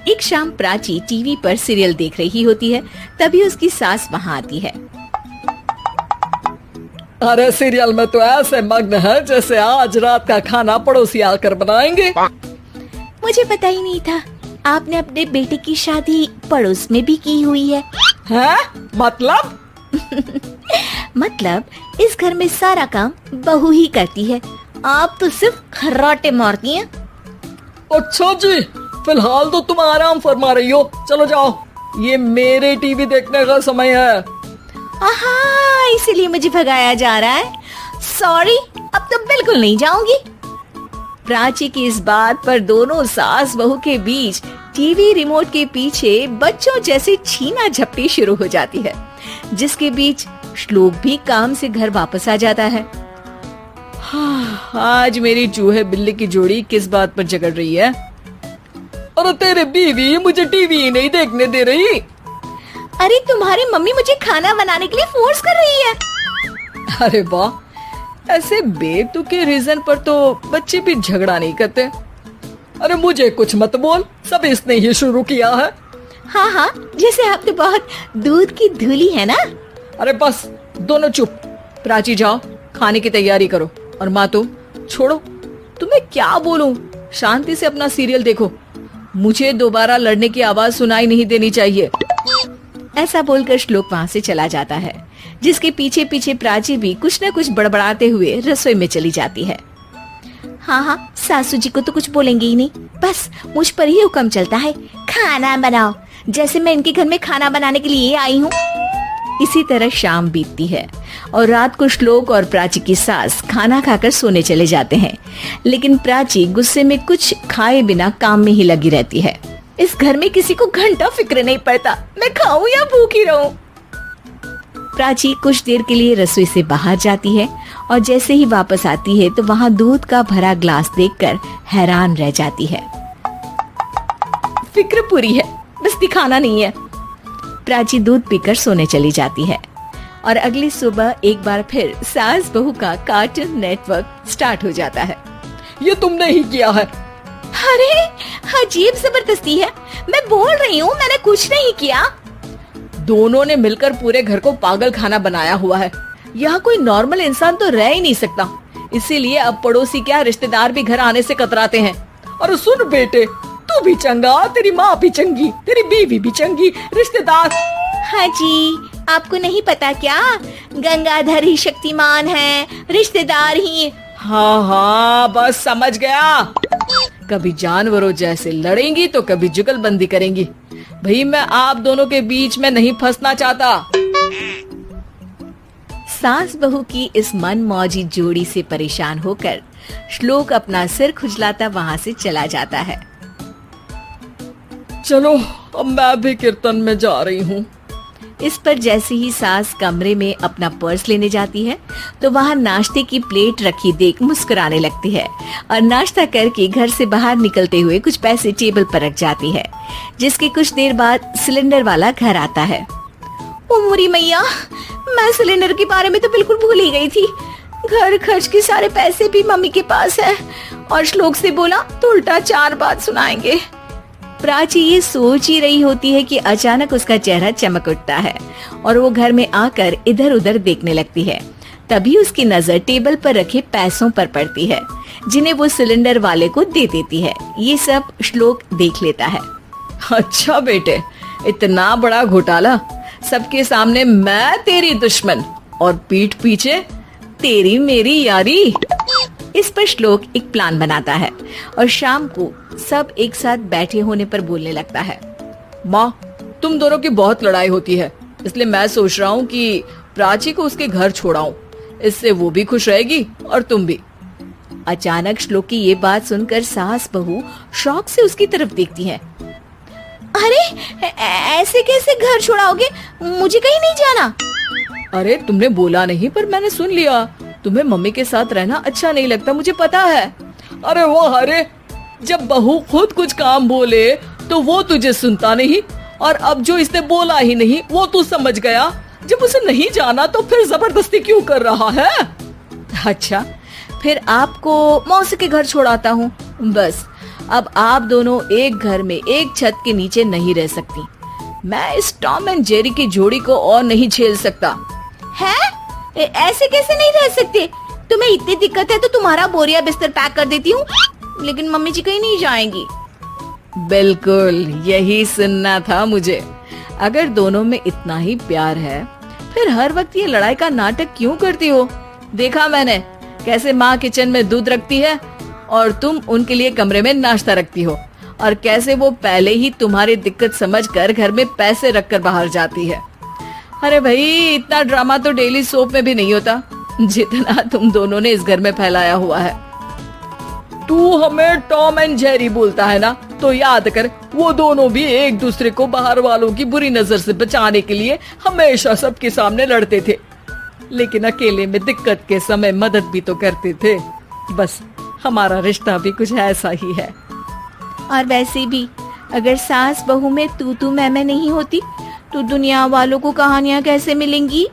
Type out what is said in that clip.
एक शाम प्राची टीवी पर सीरियल देख रही होती है। तभी उसकी सास वहाँ आती है। अरे सीरियल में तो ऐसे मग्न है जैसे आज रात का खाना पड़ोसी आकर बनाएंगे। मुझे पता ही नहीं था आपने अपने बेटे की शादी पड़ोस में भी की हुई है। हैं? मतलब? मतलब इस घर में सारा काम बहू ही करती है, आप तो सिर्फ खर्राटे मारती हैं। अच्छा जी, फिलहाल तो तुम आराम फरमा रही हो, चलो जाओ, ये मेरे टीवी देखने का समय है। आहा, इसीलिए मुझे भगाया जा रहा है। सॉरी, अब तो बिल्कुल नहीं जाऊंगी। प्राची की इस बात पर दोनों सास बहू के बीच टीवी रिमोट के पीछे बच्चों जैसे छीना झपटी शुरू हो जाती है, जिसके बीच श्लोक भी काम से घर वापस आ जाता है। आज मेरी चूहे बिल्ली की जोड़ी किस बात पर झगड़ रही है? अरे तेरे बीवी मुझे टीवी ही नहीं देखने दे रही। अरे तुम्हारी मम्मी मुझे खाना बनाने के लिए फोर्स कर रही है। अरे वाह, ऐसे बेतुके रीजन पर तो बच्चे भी झगड़ा नहीं करते। अरे मुझे कुछ मत बोल, सब इसने ही शुरू किया है। हाँ हाँ, जैसे आप तो बहुत दूध की धूली है ना। अरे बस दोनों चुप। प्राची जाओ, खाने की तैयारी करो। और माँ तुम छोड़ो, तुम्हें क्या बोलूं, शांति से अपना सीरियल देखो, मुझे दोबारा लड़ने की आवाज सुनाई नहीं देनी चाहिए। ऐसा बोलकर श्लोक वहाँ से चला जाता है, जिसके पीछे पीछे प्राची भी कुछ न कुछ बड़बड़ाते हुए रसोई में चली जाती है। हाँ हाँ, सासू जी को तो कुछ बोलेंगे ही नहीं, बस मुझ पर ही हुक्म चलता है, खाना बनाओ, जैसे मैं इनके घर में खाना बनाने के लिए आई हूँ। इसी तरह शाम बीतती है और रात को श्लोक और प्राची की सास खाना खाकर सोने चले जाते हैं, लेकिन प्राची गुस्से में कुछ खाए बिना काम में ही लगी रहती है। इस घर में किसी को घंटा फिक्र नहीं पड़ता, मैं खाऊं या भूखी रहूं। प्राची कुछ देर के लिए रसोई से बाहर जाती है और जैसे ही वापस आती है तो वहाँ दूध का भरा ग्लास देखकर हैरान रह जाती है। फिक्र पूरी है, बस दिखाना नहीं है। प्राची दूध पीकर सोने चली जाती है और अगली सुबह एक बार फिर सास बहू का कार्टून नेटवर्क स्टार्ट हो जाता है। ये तुमने ही किया है। अरे अजीब जबरदस्ती है, मैं बोल रही हूँ मैंने कुछ नहीं किया। दोनों ने मिलकर पूरे घर को पागल खाना बनाया हुआ है। यहाँ कोई नॉर्मल इंसान तो रह ही नहीं सकता, इसीलिए अब पड़ोसी क्या रिश्तेदार भी घर आने से कतराते हैं। और सुन बेटे, तू भी चंगा, तेरी माँ भी चंगी, तेरी बीवी भी चंगी, रिश्तेदार। हाँ जी, आपको नहीं पता क्या, गंगाधर ही शक्तिमान है, रिश्तेदार ही। हाँ हाँ, बस समझ गया। कभी जानवरों जैसे लड़ेंगी तो कभी जुगलबंदी करेंगी। भाई मैं आप दोनों के बीच में नहीं फंसना चाहता। सास बहू की इस मनमौजी जोड़ी से परेशान होकर श्लोक अपना सिर खुजलाता वहाँ से चला जाता है। चलो अब मैं भी कीर्तन में जा रही हूँ। इस पर जैसे ही सास कमरे में अपना पर्स लेने जाती है तो वहाँ नाश्ते की प्लेट रखी देख मुस्कुराने लगती है और नाश्ता करके घर से बाहर निकलते हुए कुछ पैसे टेबल पर रख जाती है, जिसके कुछ देर बाद सिलेंडर वाला घर आता है। ओ मोरी मैया, मैं सिलेंडर के बारे में तो बिल्कुल भूल ही गई थी। घर खर्च के सारे पैसे भी मम्मी के पास है और श्लोक से बोला तो उल्टा 4 बात सुनाएंगे। प्राची ये सोच ही रही होती है कि अचानक उसका चेहरा चमक उठता है और वो घर में आकर इधर उधर देखने लगती है। तभी उसकी नजर टेबल पर रखे पैसों पर पड़ती है, जिन्हें वो सिलेंडर वाले को दे देती है। ये सब श्लोक देख लेता है। अच्छा बेटे, इतना बड़ा घोटाला, सबके सामने मैं तेरी दुश्मन और पीठ पीछे तेरी मेरी यारी। इस पर श्लोक एक प्लान बनाता है और शाम को सब एक साथ बैठे होने पर बोलने लगता है। माँ, तुम दोनों की बहुत लड़ाई होती है, इसलिए मैं सोच रहा हूँ कि प्राची को उसके घर छोड़ाऊं, इससे वो भी खुश रहेगी और तुम भी। अचानक श्लोक की ये बात सुनकर सास बहू शौक से उसकी तरफ देखती हैं। अरे ऐसे कैसे घर छोड़ाओगे, मुझे कहीं नहीं जाना। अरे तुमने बोला नहीं पर मैंने सुन लिया, तुम्हें मम्मी के साथ रहना अच्छा नहीं लगता, मुझे पता है। अरे वो अरे, जब बहू खुद कुछ काम बोले तो वो तुझे सुनता नहीं, और अब जो इसने बोला ही नहीं वो तू समझ गया। जब उसे नहीं जाना तो फिर जबरदस्ती क्यों कर रहा है? अच्छा, फिर आपको मौसी के घर छोड़ाता हूँ। बस अब आप दोनों एक घर में एक छत के नीचे नहीं रह सकती। मैं इस टॉम एंड जेरी की जोड़ी को और नहीं झेल सकता। है? ऐसे कैसे नहीं रह सकते? तुम्हें इतनी दिक्कत है तो तुम्हारा बोरिया बिस्तर पैक कर देती हूँ, लेकिन मम्मी जी कहीं नहीं जाएंगी। बिल्कुल यही सुनना था मुझे। अगर दोनों में इतना ही प्यार है फिर हर वक्त ये लड़ाई का नाटक क्यों करती हो? देखा मैंने कैसे माँ किचन में दूध रखती है और तुम उनके लिए कमरे में नाश्ता रखती हो, और कैसे वो पहले ही तुम्हारी दिक्कत समझकर घर में पैसे रखकर बाहर जाती है। अरे भाई, इतना ड्रामा तो डेली सोप में भी नहीं होता जितना तुम दोनों ने इस घर में फैलाया हुआ है। तू हमें टॉम एंड जेरी बोलता है ना, तो याद कर वो दोनों भी एक दूसरे को बाहर वालों की बुरी नजर से बचाने के लिए हमेशा सबके सामने लड़ते थे, लेकिन अकेले में दिक्कत के समय मदद भी तो करते थे। बस हमारा रिश्ता भी कुछ ऐसा ही है। और वैसे भी अगर सास बहू में तू मैं नहीं होती तो दुनिया वालों को कहानियां कैसे मिलेंगी?